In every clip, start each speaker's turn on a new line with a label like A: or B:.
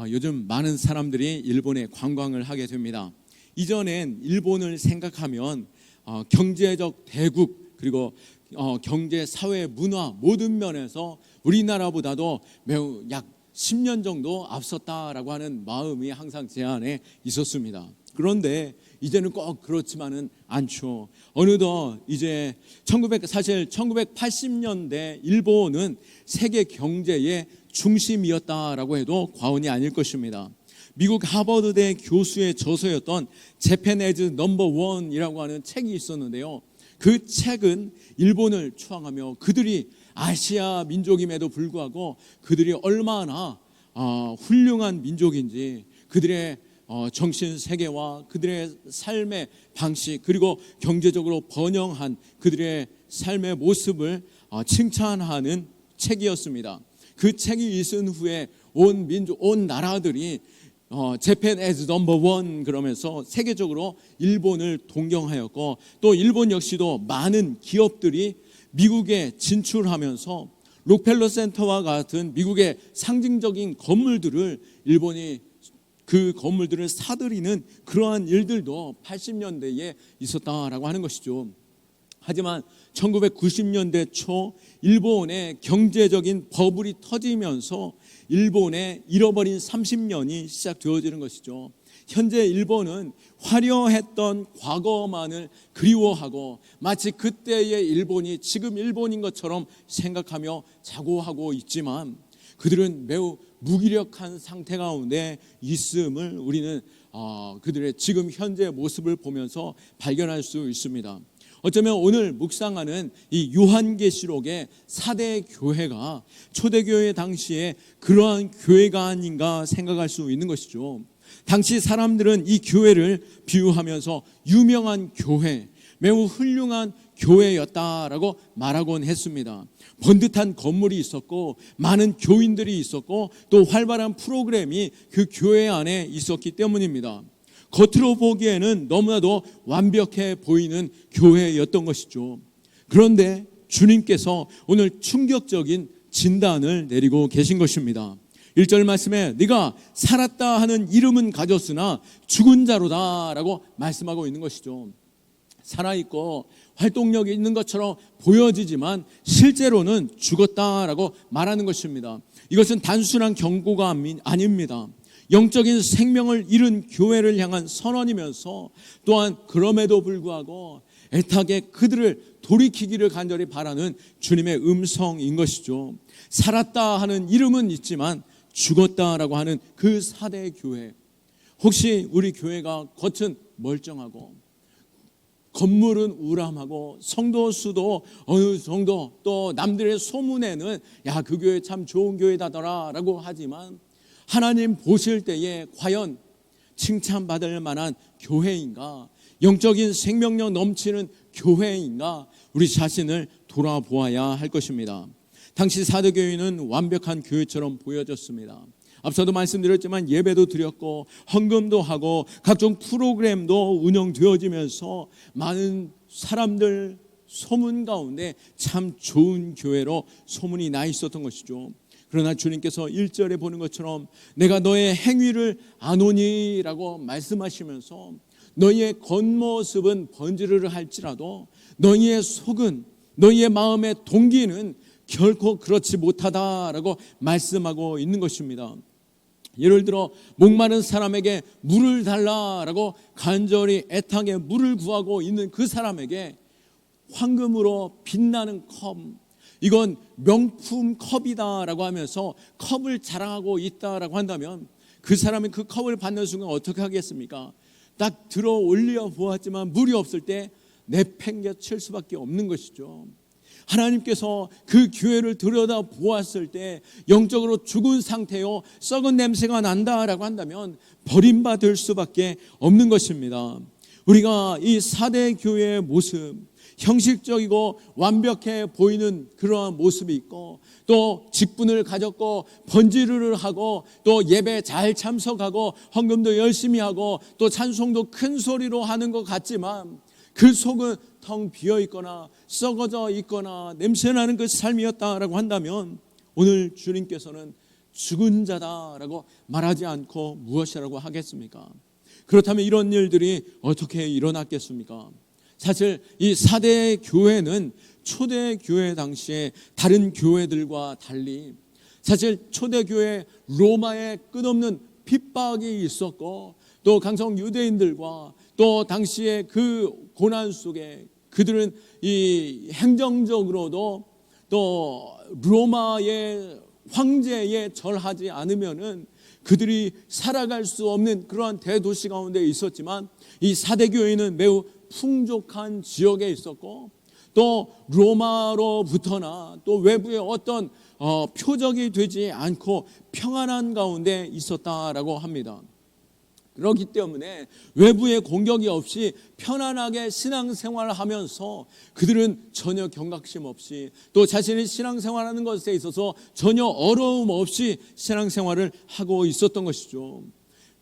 A: 요즘 많은 사람들이 일본에 관광을 하게 됩니다. 이전엔 일본을 생각하면 경제적 대국, 그리고 경제, 사회, 문화 모든 면에서 우리나라보다도 매우 약 10년 정도 앞섰다라고 하는 마음이 항상 제 안에 있었습니다. 그런데 이제는 꼭 그렇지만은 않죠. 어느덧 이제 사실 1980년대 일본은 세계 경제의 중심이었다라고 해도 과언이 아닐 것입니다. 미국 하버드대 교수의 저서였던 Japan as Number One이라고 하는 책이 있었는데요. 그 책은 일본을 추앙하며 그들이 아시아 민족임에도 불구하고 그들이 얼마나 훌륭한 민족인지, 그들의 정신 세계와 그들의 삶의 방식, 그리고 경제적으로 번영한 그들의 삶의 모습을 칭찬하는 책이었습니다. 그 책이 있은 후에 온 민족, 온 나라들이 Japan as number one 그러면서 세계적으로 일본을 동경하였고, 또 일본 역시도 많은 기업들이 미국에 진출하면서 록펠러 센터와 같은 미국의 상징적인 건물들을 일본이 그 건물들을 사들이는 그러한 일들도 80년대에 있었다라고 하는 것이죠. 하지만 1990년대 초 일본의 경제적인 버블이 터지면서 일본의 잃어버린 30년이 시작되어지는 것이죠. 현재 일본은 화려했던 과거만을 그리워하고 마치 그때의 일본이 지금 일본인 것처럼 생각하며 자고하고 있지만, 그들은 매우 무기력한 상태 가운데 있음을 우리는 그들의 지금 현재 모습을 보면서 발견할 수 있습니다. 어쩌면 오늘 묵상하는 이 요한계시록의 4대 교회가 초대교회 당시에 그러한 교회가 아닌가 생각할 수 있는 것이죠. 당시 사람들은 이 교회를 비유하면서 유명한 교회, 매우 훌륭한 교회였다라고 말하곤 했습니다. 번듯한 건물이 있었고 많은 교인들이 있었고 또 활발한 프로그램이 그 교회 안에 있었기 때문입니다. 겉으로 보기에는 너무나도 완벽해 보이는 교회였던 것이죠. 그런데 주님께서 오늘 충격적인 진단을 내리고 계신 것입니다. 1절 말씀에 네가 살았다 하는 이름은 가졌으나 죽은 자로다 라고 말씀하고 있는 것이죠. 살아있고 활동력이 있는 것처럼 보여지지만 실제로는 죽었다라고 말하는 것입니다. 이것은 단순한 경고가 아닙니다. 영적인 생명을 잃은 교회를 향한 선언이면서 또한 그럼에도 불구하고 애타게 그들을 돌이키기를 간절히 바라는 주님의 음성인 것이죠. 살았다 하는 이름은 있지만 죽었다라고 하는 그 4대 교회, 혹시 우리 교회가 겉은 멀쩡하고 건물은 우람하고 성도 수도 어느 정도, 또 남들의 소문에는 야, 그 교회 참 좋은 교회다더라 라고 하지만 하나님 보실 때에 과연 칭찬받을 만한 교회인가, 영적인 생명력 넘치는 교회인가, 우리 자신을 돌아보아야 할 것입니다. 당시 사도교회는 완벽한 교회처럼 보여졌습니다. 앞서도 말씀드렸지만 예배도 드렸고 헌금도 하고 각종 프로그램도 운영되어지면서 많은 사람들 소문 가운데 참 좋은 교회로 소문이 나 있었던 것이죠. 그러나 주님께서 1절에 보는 것처럼 내가 너의 행위를 아노니 라고 말씀하시면서 너희의 겉모습은 번지르르 할지라도 너희의 속은, 너희의 마음의 동기는 결코 그렇지 못하다라고 말씀하고 있는 것입니다. 예를 들어 목마른 사람에게 물을 달라라고 간절히 애타게 물을 구하고 있는 그 사람에게 황금으로 빛나는 컵, 이건 명품 컵이다라고 하면서 컵을 자랑하고 있다라고 한다면 그 사람이 그 컵을 받는 순간 어떻게 하겠습니까? 딱 들어 올려 보았지만 물이 없을 때 내팽개칠 수밖에 없는 것이죠. 하나님께서 그 교회를 들여다 보았을 때 영적으로 죽은 상태요, 썩은 냄새가 난다라고 한다면 버림받을 수밖에 없는 것입니다. 우리가 이 4대 교회의 모습, 형식적이고 완벽해 보이는 그러한 모습이 있고 또 직분을 가졌고 번지르르 하고 또 예배 잘 참석하고 헌금도 열심히 하고 또 찬송도 큰 소리로 하는 것 같지만 그 속은 텅 비어 있거나 썩어져 있거나 냄새나는 그 삶이었다라고 한다면 오늘 주님께서는 죽은 자다라고 말하지 않고 무엇이라고 하겠습니까? 그렇다면 이런 일들이 어떻게 일어났겠습니까? 사실 이 4대 교회는 초대 교회 당시에 다른 교회들과 달리 사실 초대 교회 로마의 끝없는 핍박이 있었고, 또 강성 유대인들과 또 당시에 그 고난 속에 그들은 이 행정적으로도 또 로마의 황제에 절하지 않으면은 그들이 살아갈 수 없는 그러한 대도시 가운데 있었지만, 이 4대 교회는 매우 풍족한 지역에 있었고, 또 로마로부터나 또 외부의 어떤 표적이 되지 않고 평안한 가운데 있었다라고 합니다. 그렇기 때문에 외부의 공격이 없이 편안하게 신앙생활을 하면서 그들은 전혀 경각심 없이, 또 자신이 신앙생활하는 것에 있어서 전혀 어려움 없이 신앙생활을 하고 있었던 것이죠.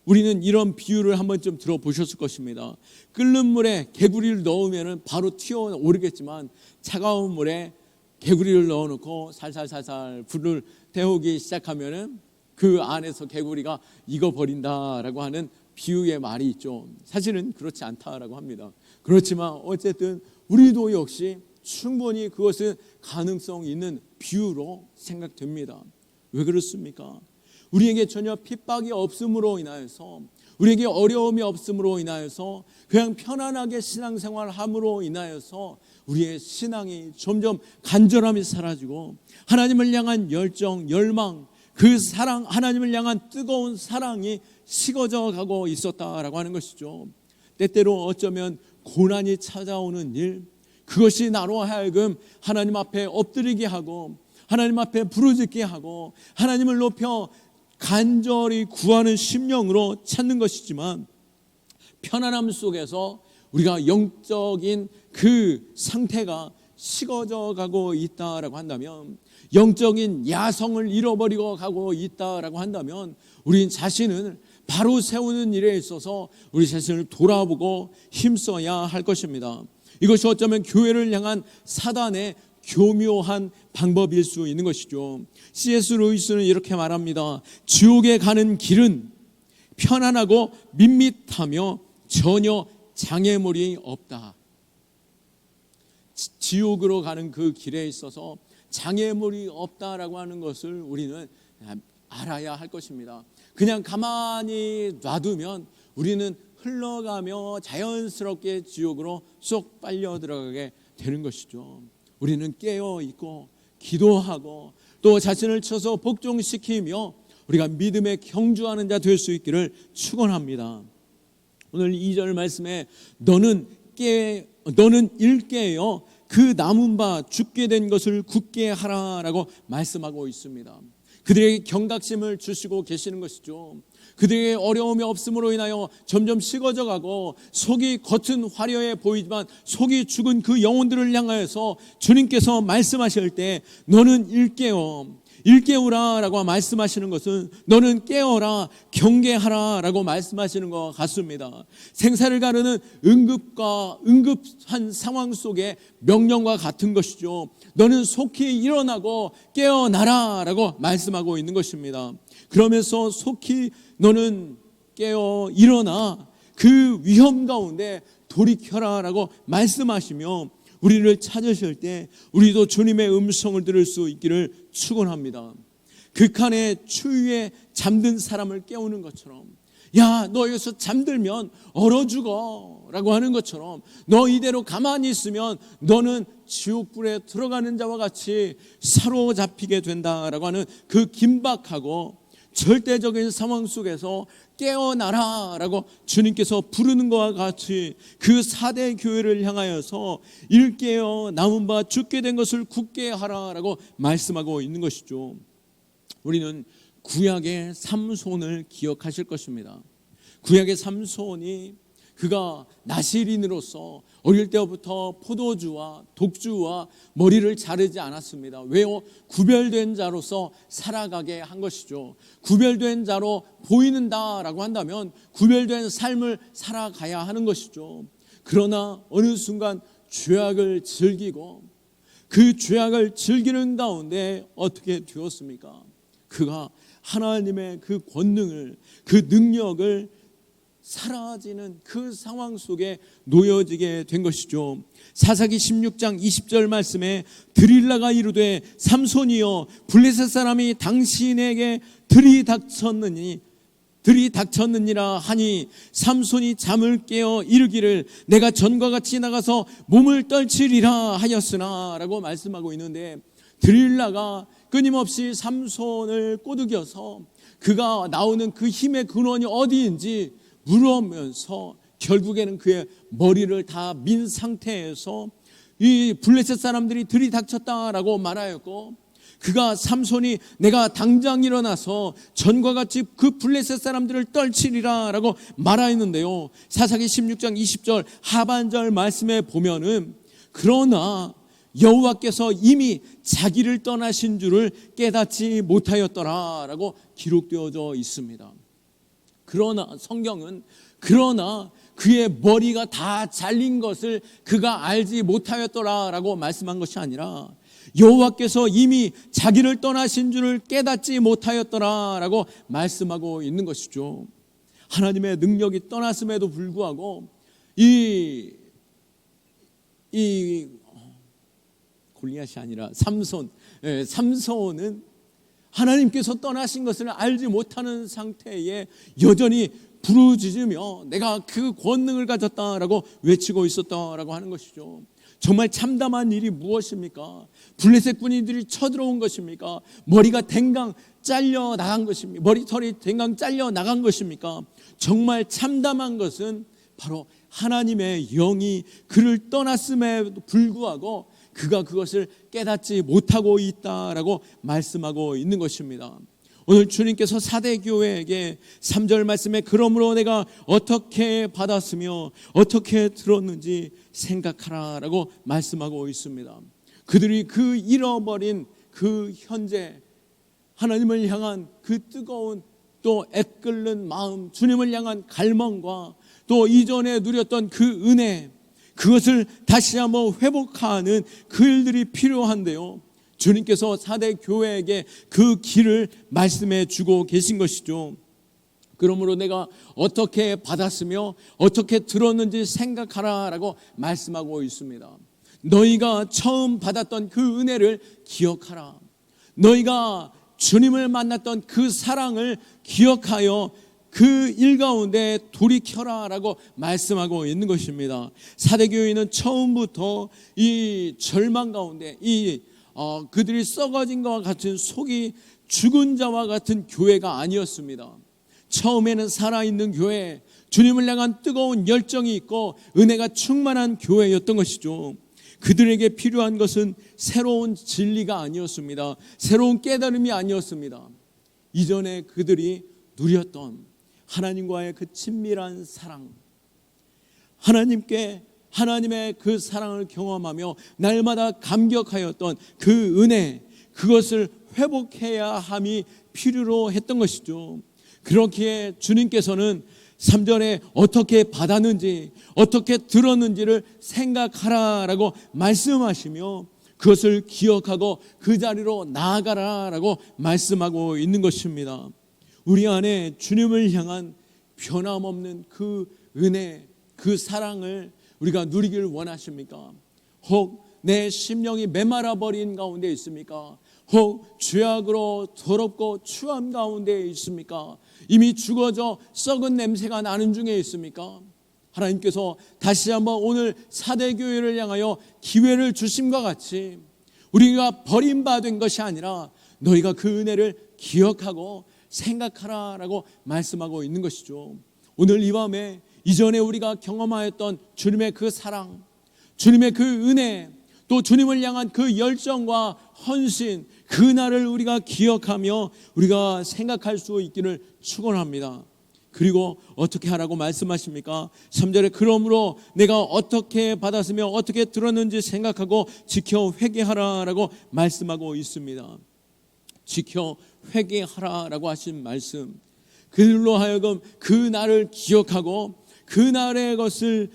A: 우리는 이런 비유를 한 번쯤 들어보셨을 것입니다. 끓는 물에 개구리를 넣으면 바로 튀어오르겠지만, 차가운 물에 개구리를 넣어놓고 살살살살 불을 태우기 시작하면 그 안에서 개구리가 익어버린다라고 하는 비유의 말이 있죠. 사실은 그렇지 않다라고 합니다. 그렇지만 어쨌든 우리도 역시 충분히 그것은 가능성 있는 비유로 생각됩니다. 왜 그렇습니까? 우리에게 전혀 핍박이 없음으로 인하여서, 우리에게 어려움이 없음으로 인하여서, 그냥 편안하게 신앙생활을 함으로 인하여서 우리의 신앙이 점점 간절함이 사라지고 하나님을 향한 열정, 열망, 그 사랑, 하나님을 향한 뜨거운 사랑이 식어져 가고 있었다라고 하는 것이죠. 때때로 어쩌면 고난이 찾아오는 일, 그것이 나로 하여금 하나님 앞에 엎드리게 하고 하나님 앞에 부르짖게 하고 하나님을 높여 간절히 구하는 심령으로 찾는 것이지만, 편안함 속에서 우리가 영적인 그 상태가 식어져 가고 있다라고 한다면, 영적인 야성을 잃어버리고 가고 있다라고 한다면, 우리 자신을 바로 세우는 일에 있어서 우리 자신을 돌아보고 힘써야 할 것입니다. 이것이 어쩌면 교회를 향한 사단의 교묘한 방법일 수 있는 것이죠. C.S. 루이스는 이렇게 말합니다. 지옥에 가는 길은 편안하고 밋밋하며 전혀 장애물이 없다. 지옥으로 가는 그 길에 있어서 장애물이 없다라고 하는 것을 우리는 알아야 할 것입니다. 그냥 가만히 놔두면 우리는 흘러가며 자연스럽게 지옥으로 쏙 빨려 들어가게 되는 것이죠. 우리는 깨어 있고 기도하고 또 자신을 쳐서 복종시키며 우리가 믿음에 경주하는 자 될 수 있기를 축원합니다. 오늘 2절 말씀에 너는 일깨어 그 남은 바 죽게 된 것을 굳게 하라라고 말씀하고 있습니다. 그들에게 경각심을 주시고 계시는 것이죠. 그들에게 어려움이 없음으로 인하여 점점 식어져 가고 속이 겉은 화려해 보이지만 속이 죽은 그 영혼들을 향하여서 주님께서 말씀하실 때 너는 일깨우라 라고 말씀하시는 것은 너는 깨어라, 경계하라 라고 말씀하시는 것 같습니다. 생사를 가르는 응급한 상황 속에 명령과 같은 것이죠. 너는 속히 일어나고 깨어나라 라고 말씀하고 있는 것입니다. 그러면서 속히 너는 깨어 일어나 그 위험 가운데 돌이켜라 라고 말씀하시며 우리를 찾으실 때 우리도 주님의 음성을 들을 수 있기를 축원합니다. 극한의 추위에 잠든 사람을 깨우는 것처럼, 야, 너 여기서 잠들면 얼어 죽어 라고 하는 것처럼, 너 이대로 가만히 있으면 너는 지옥불에 들어가는 자와 같이 사로잡히게 된다라고 하는 그 긴박하고 절대적인 상황 속에서 깨어나라 라고 주님께서 부르는 것과 같이 그 4대 교회를 향하여서 일깨어 남은 바 죽게 된 것을 굳게 하라 라고 말씀하고 있는 것이죠. 우리는 구약의 삼손을 기억하실 것입니다. 구약의 삼손이 그가 나실인으로서 어릴 때부터 포도주와 독주와 머리를 자르지 않았습니다. 왜요? 구별된 자로서 살아가게 한 것이죠. 구별된 자로 보이는다라고 한다면 구별된 삶을 살아가야 하는 것이죠. 그러나 어느 순간 죄악을 즐기고 그 죄악을 즐기는 가운데 어떻게 되었습니까? 그가 하나님의 그 권능을, 그 능력을 사라지는 그 상황 속에 놓여지게 된 것이죠. 사사기 16장 20절 말씀에 드릴라가 이르되 삼손이여 블레셋 사람이 당신에게 들이닥쳤느니라 하니 삼손이 잠을 깨어 이르기를 내가 전과 같이 나가서 몸을 떨치리라 하였으나 라고 말씀하고 있는데, 드릴라가 끊임없이 삼손을 꼬드겨서 그가 나오는 그 힘의 근원이 어디인지 물으면서 결국에는 그의 머리를 다 민 상태에서 이 블레셋 사람들이 들이닥쳤다라고 말하였고, 그가 삼손이 내가 당장 일어나서 전과 같이 그 블레셋 사람들을 떨치리라 라고 말하였는데요, 사사기 16장 20절 하반절 말씀에 보면은 그러나 여호와께서 이미 자기를 떠나신 줄을 깨닫지 못하였더라 라고 기록되어져 있습니다. 그러나 성경은 그러나 그의 머리가 다 잘린 것을 그가 알지 못하였더라 라고 말씀한 것이 아니라 여호와께서 이미 자기를 떠나신 줄을 깨닫지 못하였더라 라고 말씀하고 있는 것이죠. 하나님의 능력이 떠났음에도 불구하고 이 골리앗이 아니라 삼손은 하나님께서 떠나신 것을 알지 못하는 상태에 여전히 부르짖으며 내가 그 권능을 가졌다라고 외치고 있었다라고 하는 것이죠. 정말 참담한 일이 무엇입니까? 블레셋 군인들이 쳐들어온 것입니까? 머리가 댕강 잘려 나간 것입니까? 머리털이 댕강 잘려 나간 것입니까? 정말 참담한 것은 바로 하나님의 영이 그를 떠났음에도 불구하고 그가 그것을 깨닫지 못하고 있다라고 말씀하고 있는 것입니다. 오늘 주님께서 사대교회에게 3절 말씀에 그러므로 내가 어떻게 받았으며 어떻게 들었는지 생각하라 라고 말씀하고 있습니다. 그들이 그 잃어버린 그 현재 하나님을 향한 그 뜨거운 또 애끓는 마음, 주님을 향한 갈망과 또 이전에 누렸던 그 은혜, 그것을 다시 한번 회복하는 그 일들이 필요한데요, 주님께서 사대 교회에게 그 길을 말씀해 주고 계신 것이죠. 그러므로 내가 어떻게 받았으며 어떻게 들었는지 생각하라 라고 말씀하고 있습니다. 너희가 처음 받았던 그 은혜를 기억하라. 너희가 주님을 만났던 그 사랑을 기억하여 그 일 가운데 돌이켜라 라고 말씀하고 있는 것입니다. 사대교회는 처음부터 이 절망 가운데 그들이 썩어진 것과 같은 속이 죽은 자와 같은 교회가 아니었습니다. 처음에는 살아있는 교회, 주님을 향한 뜨거운 열정이 있고 은혜가 충만한 교회였던 것이죠. 그들에게 필요한 것은 새로운 진리가 아니었습니다. 새로운 깨달음이 아니었습니다. 이전에 그들이 누렸던 하나님과의 그 친밀한 사랑, 하나님의 그 사랑을 경험하며 날마다 감격하였던 그 은혜, 그것을 회복해야 함이 필요로 했던 것이죠. 그렇기에 주님께서는 3절에 어떻게 받았는지 어떻게 들었는지를 생각하라라고 말씀하시며 그것을 기억하고 그 자리로 나아가라라고 말씀하고 있는 것입니다. 우리 안에 주님을 향한 변함없는 그 은혜, 그 사랑을 우리가 누리기를 원하십니까? 혹 내 심령이 메말아 버린 가운데 있습니까? 혹 죄악으로 더럽고 추함 가운데 있습니까? 이미 죽어져 썩은 냄새가 나는 중에 있습니까? 하나님께서 다시 한번 오늘 사대교회를 향하여 기회를 주심과 같이 우리가 버림받은 것이 아니라 너희가 그 은혜를 기억하고 생각하라라고 말씀하고 있는 것이죠. 오늘 이 밤에 이전에 우리가 경험하였던 주님의 그 사랑, 주님의 그 은혜, 또 주님을 향한 그 열정과 헌신, 그날을 우리가 기억하며 우리가 생각할 수 있기를 축원합니다. 그리고 어떻게 하라고 말씀하십니까? 3절에 그러므로 내가 어떻게 받았으며 어떻게 들었는지 생각하고 지켜 회개하라라고 말씀하고 있습니다. 지켜 회개하라라고 하신 말씀, 그들로 하여금 그 날을 기억하고 그 날의 것을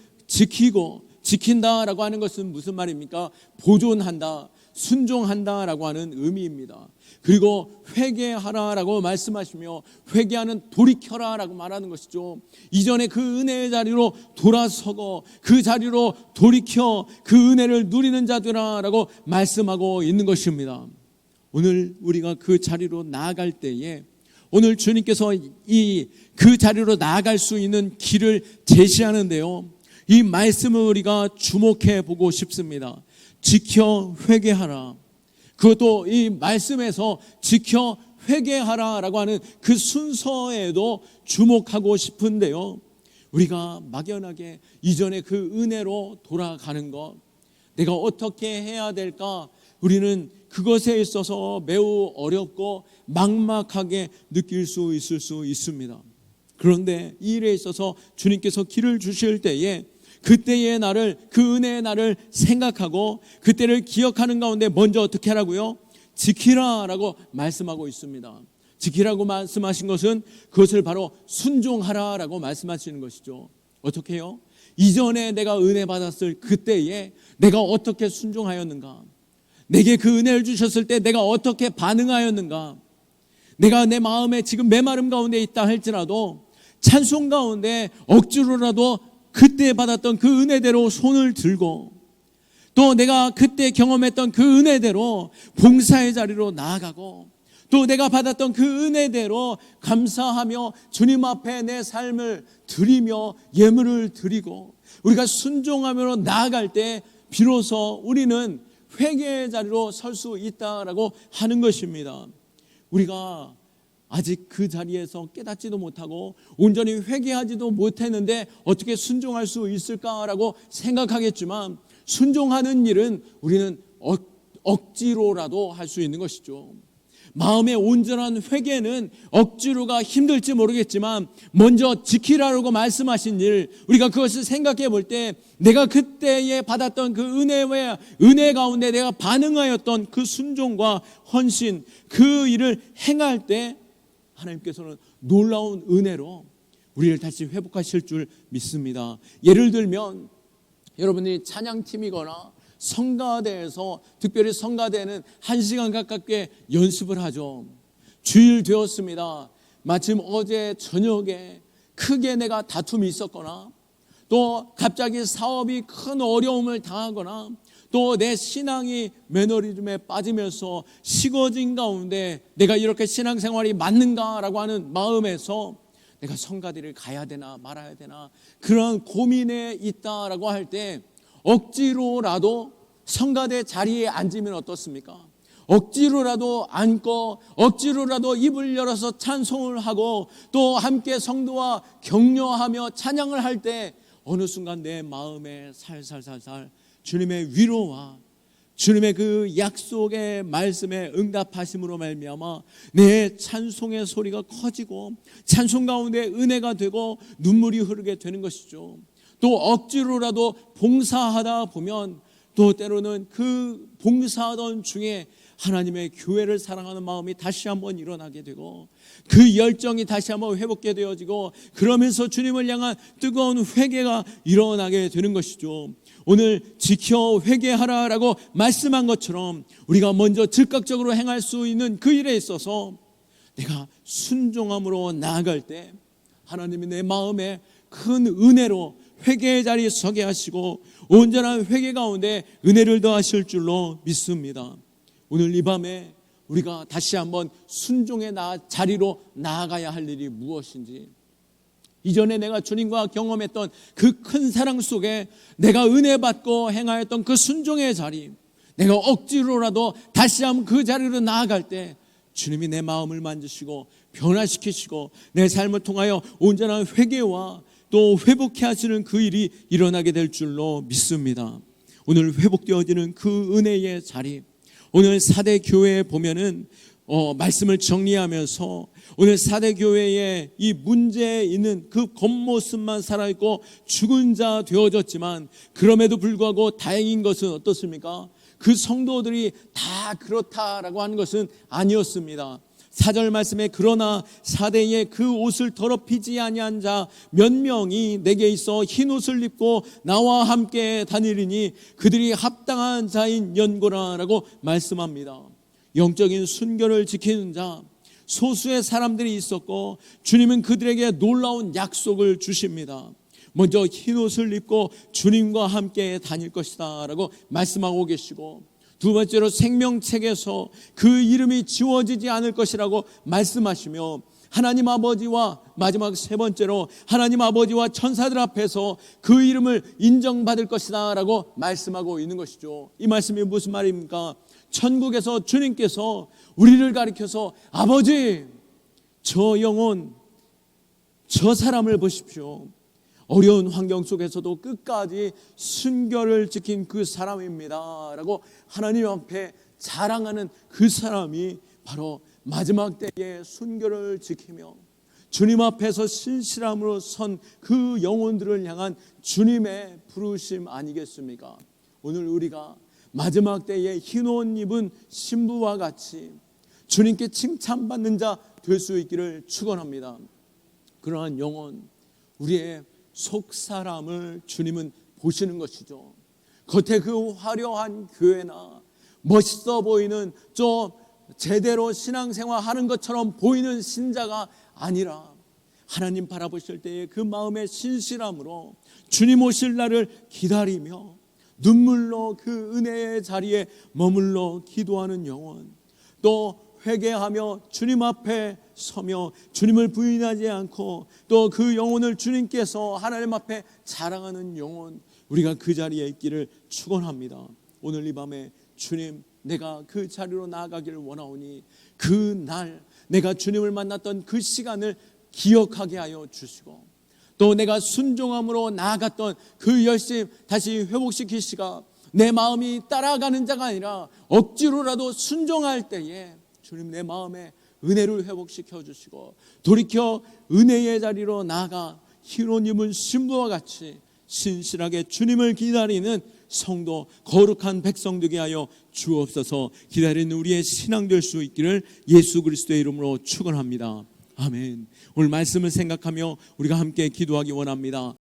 A: 지킨다라고 하는 것은 무슨 말입니까? 보존한다, 순종한다라고 하는 의미입니다. 그리고 회개하라라고 말씀하시며 회개하는 돌이켜라라고 말하는 것이죠. 이전에 그 은혜의 자리로 돌아서고 그 자리로 돌이켜 그 은혜를 누리는 자들아라고 말씀하고 있는 것입니다. 오늘 우리가 그 자리로 나아갈 때에 오늘 주님께서 그 자리로 나아갈 수 있는 길을 제시하는데요, 이 말씀을 우리가 주목해 보고 싶습니다. 지켜 회개하라. 그것도 이 말씀에서 지켜 회개하라라고 하는 그 순서에도 주목하고 싶은데요, 우리가 막연하게 이전에 그 은혜로 돌아가는 것, 내가 어떻게 해야 될까, 우리는 그것에 있어서 매우 어렵고 막막하게 느낄 수 있을 수 있습니다. 그런데 이 일에 있어서 주님께서 길을 주실 때에 그때의 나를, 그 은혜의 나를 생각하고 그때를 기억하는 가운데 먼저 어떻게 하라고요? 지키라라고 말씀하고 있습니다. 지키라고 말씀하신 것은 그것을 바로 순종하라라고 말씀하시는 것이죠. 어떻게 해요? 이전에 내가 은혜 받았을 그때에 내가 어떻게 순종하였는가, 내게 그 은혜를 주셨을 때 내가 어떻게 반응하였는가, 내가 내 마음에 지금 메마름 가운데 있다 할지라도 찬송 가운데 억지로라도 그때 받았던 그 은혜대로 손을 들고, 또 내가 그때 경험했던 그 은혜대로 봉사의 자리로 나아가고, 또 내가 받았던 그 은혜대로 감사하며 주님 앞에 내 삶을 드리며 예물을 드리고 우리가 순종하며 나아갈 때 비로소 우리는 회개의 자리로 설 수 있다라고 하는 것입니다. 우리가 아직 그 자리에서 깨닫지도 못하고 온전히 회개하지도 못했는데 어떻게 순종할 수 있을까라고 생각하겠지만, 순종하는 일은 우리는 억지로라도 할 수 있는 것이죠. 마음의 온전한 회개는 억지로가 힘들지 모르겠지만 먼저 지키라고 말씀하신 일, 우리가 그것을 생각해 볼 때 내가 그때에 받았던 그 은혜 가운데 내가 반응하였던 그 순종과 헌신, 그 일을 행할 때 하나님께서는 놀라운 은혜로 우리를 다시 회복하실 줄 믿습니다. 예를 들면 여러분이 찬양팀이거나 성가대에서, 특별히 성가대는 1시간 가깝게 연습을 하죠. 주일 되었습니다. 마침 어제 저녁에 크게 내가 다툼이 있었거나, 또 갑자기 사업이 큰 어려움을 당하거나, 또 내 신앙이 매너리즘에 빠지면서 식어진 가운데 내가 이렇게 신앙생활이 맞는가라고 하는 마음에서 내가 성가대를 가야 되나 말아야 되나 그런 고민에 있다라고 할 때 억지로라도 성가대 자리에 앉으면 어떻습니까? 억지로라도 앉고 억지로라도 입을 열어서 찬송을 하고 또 함께 성도와 격려하며 찬양을 할 때 어느 순간 내 마음에 살살살살 주님의 위로와 주님의 그 약속의 말씀에 응답하심으로 말미암아 내 찬송의 소리가 커지고 찬송 가운데 은혜가 되고 눈물이 흐르게 되는 것이죠. 또 억지로라도 봉사하다 보면 또 때로는 그 봉사하던 중에 하나님의 교회를 사랑하는 마음이 다시 한번 일어나게 되고 그 열정이 다시 한번 회복게 되어지고 그러면서 주님을 향한 뜨거운 회개가 일어나게 되는 것이죠. 오늘 지켜 회개하라라고 말씀한 것처럼 우리가 먼저 즉각적으로 행할 수 있는 그 일에 있어서 내가 순종함으로 나아갈 때 하나님이 내 마음에 큰 은혜로 회개의 자리에 서게 하시고 온전한 회개 가운데 은혜를 더하실 줄로 믿습니다. 오늘 이 밤에 우리가 다시 한번 순종의 자리로 나아가야 할 일이 무엇인지, 이전에 내가 주님과 경험했던 그 큰 사랑 속에 내가 은혜 받고 행하였던 그 순종의 자리, 내가 억지로라도 다시 한번 그 자리로 나아갈 때 주님이 내 마음을 만지시고 변화시키시고 내 삶을 통하여 온전한 회개와 또 회복해 하시는 그 일이 일어나게 될 줄로 믿습니다. 오늘 회복되어지는 그 은혜의 자리, 오늘 사대 교회에 보면은 말씀을 정리하면서 오늘 사대 교회의 이 문제에 있는 그 겉모습만 살아있고 죽은 자 되어졌지만 그럼에도 불구하고 다행인 것은 어떻습니까? 그 성도들이 다 그렇다라고 하는 것은 아니었습니다. 4절 말씀에 그러나 사대에 그 옷을 더럽히지 아니한 자 몇 명이 내게 있어 흰 옷을 입고 나와 함께 다니리니 그들이 합당한 자인 연고라라고 말씀합니다. 영적인 순결을 지키는 자, 소수의 사람들이 있었고 주님은 그들에게 놀라운 약속을 주십니다. 먼저 흰 옷을 입고 주님과 함께 다닐 것이다 라고 말씀하고 계시고, 두 번째로 생명책에서 그 이름이 지워지지 않을 것이라고 말씀하시며, 하나님 아버지와 마지막 세 번째로 하나님 아버지와 천사들 앞에서 그 이름을 인정받을 것이다 라고 말씀하고 있는 것이죠. 이 말씀이 무슨 말입니까? 천국에서 주님께서 우리를 가리켜서 아버지, 저 영혼, 저 사람을 보십시오. 어려운 환경 속에서도 끝까지 순결을 지킨 그 사람입니다 라고 하나님 앞에 자랑하는 그 사람이 바로 마지막 때에 순결을 지키며 주님 앞에서 신실함으로 선 그 영혼들을 향한 주님의 부르심 아니겠습니까? 오늘 우리가 마지막 때에 흰 옷 입은 신부와 같이 주님께 칭찬받는 자 될 수 있기를 축원합니다. 그러한 영혼, 우리의 속사람을 주님은 보시는 것이죠. 겉에 그 화려한 교회나 멋있어 보이는 좀 제대로 신앙생활하는 것처럼 보이는 신자가 아니라 하나님 바라보실 때에 그 마음의 신실함으로 주님 오실 날을 기다리며 눈물로 그 은혜의 자리에 머물러 기도하는 영혼, 또 회개하며 주님 앞에 서며 주님을 부인하지 않고 또 그 영혼을 주님께서 하나님 앞에 자랑하는 영혼, 우리가 그 자리에 있기를 축원합니다. 오늘 이 밤에 주님, 내가 그 자리로 나아가기를 원하오니 그 날 내가 주님을 만났던 그 시간을 기억하게 하여 주시고, 또 내가 순종함으로 나아갔던 그 열심 다시 회복시키시가 내 마음이 따라가는 자가 아니라 억지로라도 순종할 때에 주님 내 마음에 은혜를 회복시켜 주시고 돌이켜 은혜의 자리로 나아가 흰 옷 입은 신부와 같이 신실하게 주님을 기다리는 성도, 거룩한 백성 되게 하여 주옵소서. 기다리는 우리의 신앙 될 수 있기를 예수 그리스도의 이름으로 축원합니다. 아멘. 오늘 말씀을 생각하며 우리가 함께 기도하기 원합니다.